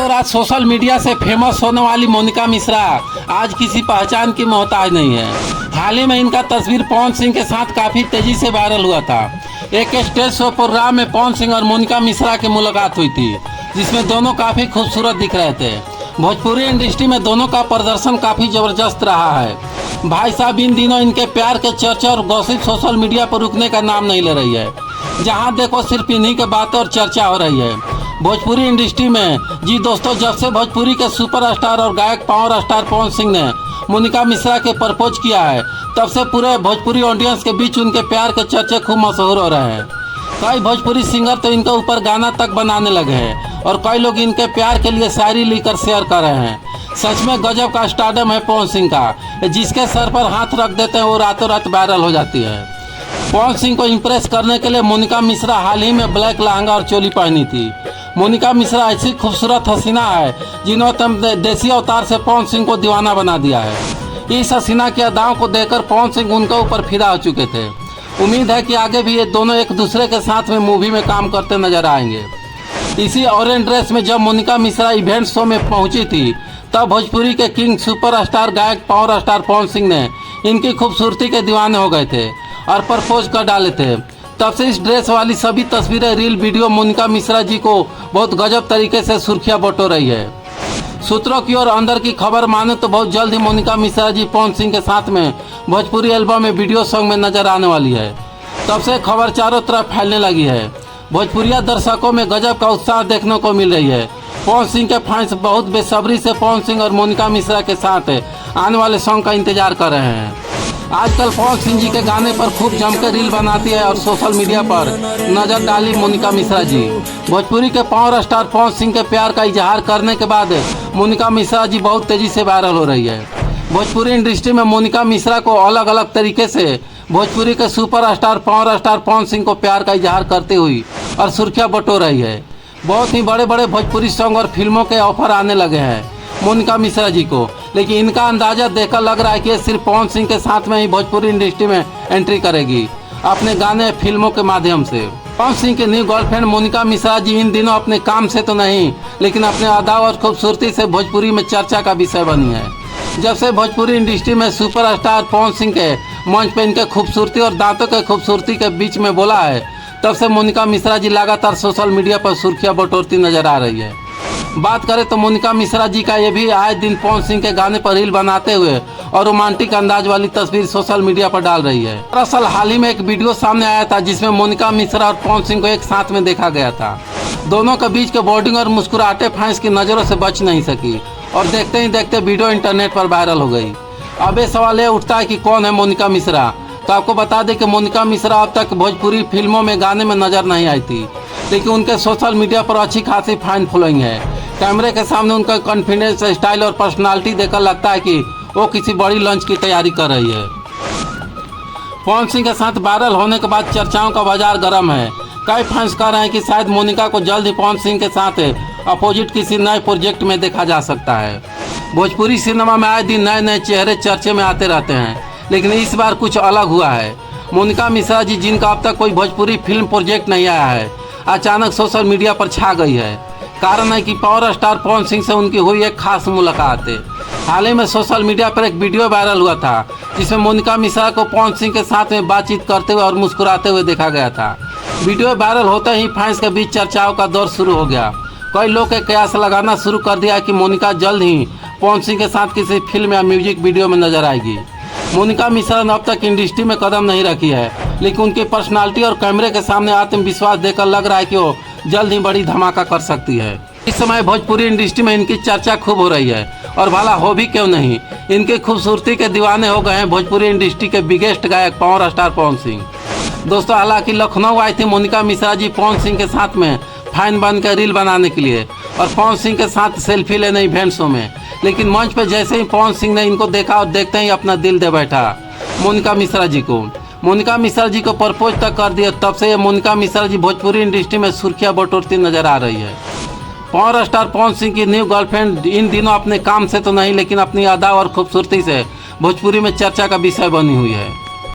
रातों रात social media से फेमस होने वाली मोनिका मिश्रा आज किसी पहचान की मोहताज नहीं है। हाल ही में इनका तस्वीर पवन सिंह के साथ काफ़ी तेजी से वायरल हुआ था। एक स्टेज शो प्रोग्राम में पवन सिंह और मोनिका मिश्रा की मुलाकात हुई थी, जिसमें दोनों काफ़ी खूबसूरत दिख रहे थे। भोजपुरी इंडस्ट्री में दोनों का प्रदर्शन काफ़ी ज़बरदस्त रहा है। भाई साहब, इन दिनों इनके प्यार के चर्चा और गॉसिप सोशल मीडिया पर रुकने का नाम नहीं ले रही है। जहां देखो सिर्फ इन्हीं के बातें और चर्चा हो रही है भोजपुरी इंडस्ट्री में। जी दोस्तों, जब से भोजपुरी के सुपरस्टार और गायक पावर स्टार पवन सिंह ने मोनिका मिश्रा के प्रपोज किया है, तब से पूरे भोजपुरी ऑडियंस के बीच उनके प्यार के चर्चे खूब मशहूर हो रहे हैं। कई भोजपुरी सिंगर तो इनके ऊपर गाना तक बनाने लगे हैं और कई लोग इनके प्यार के लिए शायरी लिखकर शेयर कर रहे हैं। सच में गजब का स्टारडम है पवन सिंह का, जिसके सर पर हाथ रख देते हैं वो रातों रात वायरल हो जाती है। पवन सिंह को इम्प्रेस करने के लिए मोनिका मिश्रा हाल ही में ब्लैक लहंगा और चोली पहनी थी। मोनिका मिश्रा ऐसी खूबसूरत हसीना है जिन्होंने देसी अवतार से पवन सिंह को दीवाना बना दिया है। इस हसीना की अदाओं को देखकर पवन सिंह उनके ऊपर फिदा हो चुके थे। उम्मीद है कि आगे भी ये दोनों एक दूसरे के साथ में मूवी में काम करते नजर आएंगे। इसी ऑरेंज ड्रेस में जब मोनिका मिश्रा इवेंट शो में पहुंची थी, तब भोजपुरी के किंग सुपरस्टार गायक पावर स्टार पवन सिंह ने इनकी खूबसूरती के दीवाने हो गए थे और प्रपोज कर डाले थे। तब से इस ड्रेस वाली सभी तस्वीरें, रील, वीडियो मोनिका मिश्रा जी को बहुत गजब तरीके से सुर्खियां बटो रही है। सूत्रों की और अंदर की खबर माने तो बहुत जल्द ही मोनिका मिश्रा जी पवन सिंह के साथ में भोजपुरी एल्बम में वीडियो सॉन्ग में नजर आने वाली है। तब से खबर चारों तरफ फैलने लगी है। भोजपुरिया दर्शकों में गजब का उत्साह देखने को मिल रही है। पवन सिंह के फैंस बहुत बेसब्री से पवन सिंह और मोनिका मिश्रा के साथ आने वाले सॉन्ग का इंतजार कर रहे हैं। आजकल पवन सिंह जी के गाने पर खूब जमकर रील बनाती है और सोशल मीडिया पर नजर डाली मोनिका मिश्रा जी। भोजपुरी के पावर स्टार पवन सिंह के प्यार का इजहार करने के बाद मोनिका मिश्रा जी बहुत तेजी से वायरल हो रही है। भोजपुरी इंडस्ट्री में मोनिका मिश्रा को अलग अलग तरीके से भोजपुरी के superstar power star Pawan Singh को प्यार का इजहार करती हुई और सुर्खियां बटो रही है। बहुत ही बड़े बड़े भोजपुरी सॉन्ग और फिल्मों के ऑफर आने लगे हैं मोनिका मिश्रा जी को, लेकिन इनका अंदाजा देखकर लग रहा है कि ये सिर्फ पवन सिंह के साथ में ही भोजपुरी इंडस्ट्री में एंट्री करेगी अपने गाने फिल्मों के माध्यम से। पवन सिंह की न्यू गर्लफ्रेंड मोनिका मिश्रा जी इन दिनों अपने काम से तो नहीं, लेकिन अपने अदा और खूबसूरती से भोजपुरी में चर्चा का विषय बनी है। जब से भोजपुरी इंडस्ट्री में सुपरस्टार पवन सिंह के मंच पर इनके खूबसूरती और दांतों के खूबसूरती के बीच में बोला है, तब से मोनिका मिश्रा जी लगातार सोशल मीडिया पर सुर्खियां बटोरती नजर आ रही है। बात करें तो मोनिका मिश्रा जी का ये भी आए दिन पवन सिंह के गाने पर रील बनाते हुए और रोमांटिक अंदाज वाली तस्वीर सोशल मीडिया पर डाल रही है। दरअसल हाल ही में एक वीडियो सामने आया था जिसमें मोनिका मिश्रा और पवन सिंह को एक साथ में देखा गया था। दोनों के बीच के बॉन्डिंग और मुस्कुराहटें फैंस की नज़रों से बच नहीं सकी और देखते ही देखते वीडियो इंटरनेट पर वायरल हो गई। अब ये सवाल ये उठता है कि कौन है मोनिका मिश्रा। तो आपको बता दें कि मोनिका मिश्रा अब तक भोजपुरी फिल्मों में गाने में नजर नहीं आई थी, लेकिन उनके सोशल मीडिया पर अच्छी खासी फैन फॉलोइंग है। कैमरे के सामने उनका कॉन्फिडेंस, स्टाइल और पर्सनालिटी देखकर लगता है कि वो किसी बड़ी लॉन्च की तैयारी कर रही है। पवन सिंह के साथ वायरल होने के बाद चर्चाओं का बाजार गर्म है। कई फैंस कह रहे हैं कि शायद मोनिका को जल्द ही पवन सिंह के साथ अपोजिट किसी नए प्रोजेक्ट में देखा जा सकता है। भोजपुरी सिनेमा में आए दिन नए नए चेहरे चर्चे में आते रहते हैं, लेकिन इस बार कुछ अलग हुआ है। मोनिका मिश्रा जी, जिनका अब तक कोई भोजपुरी फिल्म प्रोजेक्ट नहीं आया है, अचानक सोशल मीडिया पर छा गई है। कारण है कि पावर स्टार पवन सिंह से उनकी हुई एक खास मुलाकात है। हाल ही में सोशल मीडिया पर एक वीडियो वायरल हुआ था जिसमें मोनिका मिश्रा को पवन सिंह के साथ में बातचीत करते हुए और मुस्कुराते हुए देखा गया था। वीडियो वायरल होते ही फैंस के बीच चर्चाओं का दौर शुरू हो गया। कई लोग के कयास लगाना शुरू कर दिया कि मोनिका जल्द ही पवन सिंह के साथ किसी फिल्म या म्यूजिक वीडियो में नजर आएगी। मोनिका मिश्रा ने अब तक इंडस्ट्री में कदम नहीं रखी है, लेकिन उनकी पर्सनालिटी और कैमरे के सामने आत्मविश्वास देखकर लग रहा है कि वो जल्द ही बड़ी धमाका कर सकती है। इस समय भोजपुरी इंडस्ट्री में इनकी चर्चा खूब हो रही है और भला हो भी क्यों नहीं, इनकी खूबसूरती के दीवाने हो गए हैं भोजपुरी इंडस्ट्री के बिगेस्ट गायक पावर स्टार पवन सिंह। दोस्तों, हालांकि लखनऊ आई थी मोनिका मिश्रा जी पवन सिंह के साथ में फैन बन कर रील बनाने के लिए और पवन सिंह के साथ सेल्फी लेने इवेंट शो में, लेकिन मंच पर जैसे ही पवन सिंह ने इनको देखा और देखते ही अपना दिल दे बैठा मोनिका मिश्रा जी को। मोनिका मिश्रा जी को प्रपोज तक कर दिया। तब से ये मोनिका मिश्रा जी भोजपुरी इंडस्ट्री में सुर्खियां बटोरती नजर आ रही है। पावर स्टार पवन सिंह की न्यू गर्लफ्रेंड इन दिनों अपने काम से तो नहीं, लेकिन अपनी अदा और खूबसूरती से भोजपुरी में चर्चा का विषय बनी हुई है।